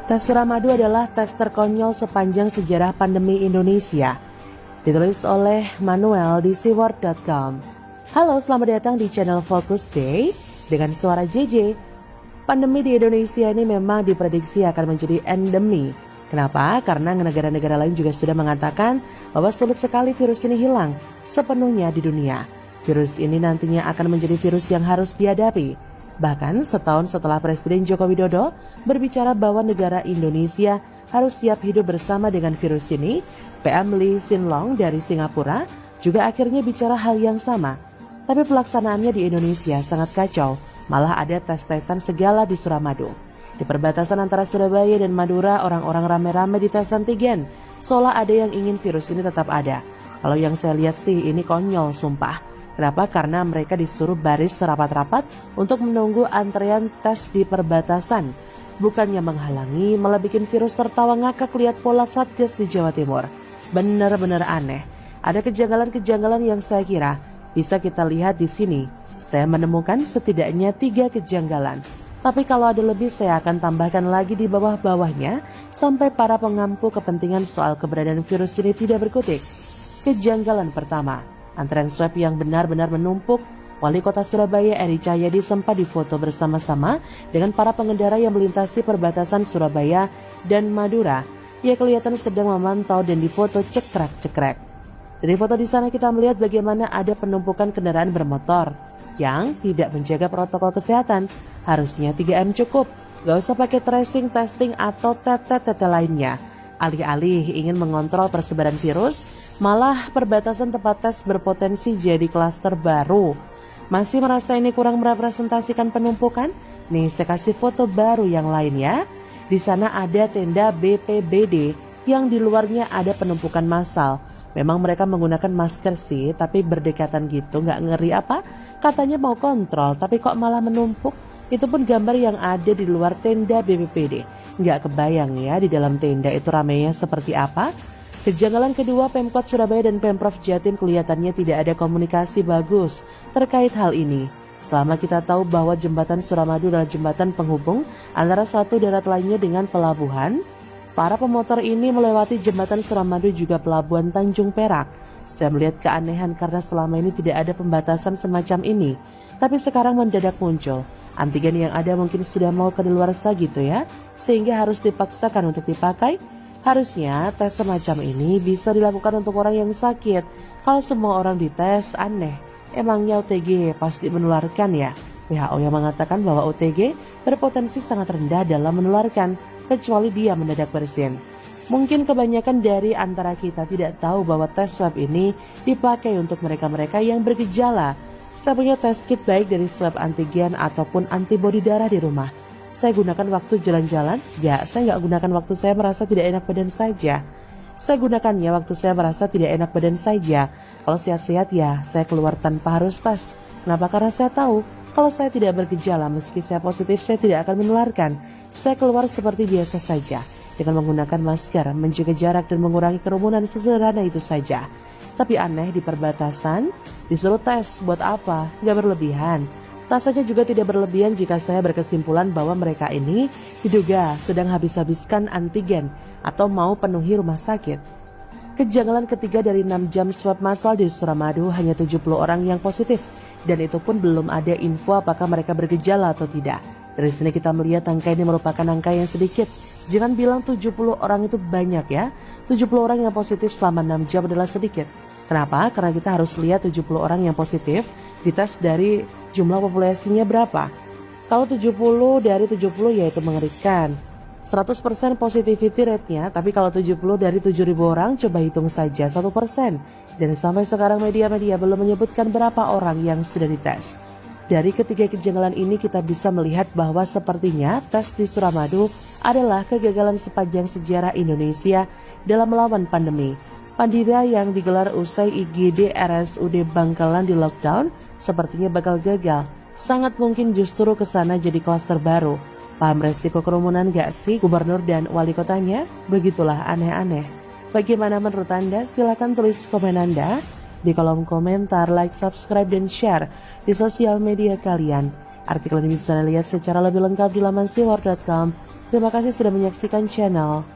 Tes Suramadu adalah tes terkonyol sepanjang sejarah pandemi Indonesia. Ditulis oleh Manuel di seaword.com. Halo, selamat datang di channel Focus Day dengan suara JJ. Pandemi di Indonesia ini memang diprediksi akan menjadi endemi. Kenapa? Karena negara-negara lain juga sudah mengatakan bahwa sulit sekali virus ini hilang sepenuhnya di dunia. Virus ini nantinya akan menjadi virus yang harus dihadapi. Bahkan setahun setelah Presiden Joko Widodo berbicara bahwa negara Indonesia harus siap hidup bersama dengan virus ini, PM Lee Hsien Loong dari Singapura juga akhirnya bicara hal yang sama. Tapi pelaksanaannya di Indonesia sangat kacau, malah ada tes-tesan segala di Suramadu. Di perbatasan antara Surabaya dan Madura, orang-orang rame-rame di tes antigen, seolah ada yang ingin virus ini tetap ada. Kalau yang saya lihat sih ini konyol sumpah. Kenapa? Karena mereka disuruh baris serapat-rapat untuk menunggu antrean tes di perbatasan. Bukannya menghalangi, malah bikin virus tertawa ngakak lihat pola Satgas di Jawa Timur. Benar-benar aneh. Ada kejanggalan-kejanggalan yang saya kira bisa kita lihat di sini. Saya menemukan setidaknya 3 kejanggalan. Tapi kalau ada lebih saya akan tambahkan lagi di bawah-bawahnya sampai para pengampu kepentingan soal keberadaan virus ini tidak berkutik. Kejanggalan pertama, antrean swab yang benar-benar menumpuk. Wali Kota Surabaya Eri Cahyadi sempat difoto bersama-sama dengan para pengendara yang melintasi perbatasan Surabaya dan Madura. Ia kelihatan sedang memantau dan difoto cekrek-cekrek. Dari foto di sana kita melihat bagaimana ada penumpukan kendaraan bermotor yang tidak menjaga protokol kesehatan. Harusnya 3M cukup, gak usah pakai tracing, testing atau tet-tet lainnya. Alih-alih ingin mengontrol persebaran virus, malah perbatasan tempat tes berpotensi jadi klaster baru. Masih merasa ini kurang merepresentasikan penumpukan? Nih saya kasih foto baru yang lain ya. Di sana ada tenda BPBD yang di luarnya ada penumpukan massal. Memang mereka menggunakan masker sih, tapi berdekatan gitu, nggak ngeri apa? Katanya mau kontrol, tapi kok malah menumpuk? Itu pun gambar yang ada di luar tenda BPBD. Nggak kebayang ya di dalam tenda itu ramainya seperti apa. Kejanggalan kedua, Pemkot Surabaya dan Pemprov Jatim kelihatannya tidak ada komunikasi bagus terkait hal ini. Selama kita tahu bahwa jembatan Suramadu adalah jembatan penghubung antara satu darat lainnya dengan pelabuhan, para pemotor ini melewati jembatan Suramadu juga pelabuhan Tanjung Perak. Saya melihat keanehan karena selama ini tidak ada pembatasan semacam ini. Tapi sekarang mendadak muncul. Antigen yang ada mungkin sudah mau kedaluarsa gitu ya, sehingga harus dipaksakan untuk dipakai. Harusnya tes semacam ini bisa dilakukan untuk orang yang sakit. Kalau semua orang dites, aneh. Emangnya OTG pasti menularkan ya? WHO yang mengatakan bahwa OTG berpotensi sangat rendah dalam menularkan, kecuali dia mendadak bersin. Mungkin kebanyakan dari antara kita tidak tahu bahwa tes swab ini dipakai untuk mereka-mereka yang bergejala. Saya punya tes kit baik dari swab antigen ataupun antibodi darah di rumah. Saya gunakan waktu jalan-jalan? Ya, saya nggak gunakan waktu saya merasa tidak enak badan saja. Saya gunakannya waktu saya merasa tidak enak badan saja. Kalau sehat-sehat ya, saya keluar tanpa harus tes. Kenapa? Karena saya tahu, kalau saya tidak bergejala, meski saya positif, saya tidak akan menularkan. Saya keluar seperti biasa saja, dengan menggunakan masker, menjaga jarak dan mengurangi kerumunan, sesederhana itu saja. Tapi aneh di perbatasan, disuruh tes buat apa? Nggak berlebihan. Rasanya juga tidak berlebihan jika saya berkesimpulan bahwa mereka ini diduga sedang habis-habiskan antigen atau mau penuhi rumah sakit. Kejanggalan ketiga, dari 6 jam swab massal di Suramadu hanya 70 orang yang positif. Dan itu pun belum ada info apakah mereka bergejala atau tidak. Dari sini kita melihat angka ini merupakan angka yang sedikit. Jangan bilang 70 orang itu banyak ya. 70 orang yang positif selama 6 jam adalah sedikit. Kenapa? Karena kita harus lihat 70 orang yang positif dites dari jumlah populasinya berapa. Kalau 70 dari 70 ya itu mengerikan. 100% positivity rate-nya, tapi kalau 70 dari 7.000 orang coba hitung saja 1%. Dan sampai sekarang media-media belum menyebutkan berapa orang yang sudah dites. Dari ketiga kejanggalan ini kita bisa melihat bahwa sepertinya tes di Suramadu adalah kegagalan sepanjang sejarah Indonesia dalam melawan pandemi. Pandira yang digelar usai IGD RSUD Bangkalan di lockdown sepertinya bakal gagal. Sangat mungkin justru kesana jadi klaster baru. Paham resiko kerumunan gak sih gubernur dan wali kotanya? Begitulah aneh-aneh. Bagaimana menurut Anda? Silakan tulis komen Anda di kolom komentar, like, subscribe, dan share di sosial media kalian. Artikel ini bisa Anda lihat secara lebih lengkap di laman seaword.com. Terima kasih sudah menyaksikan channel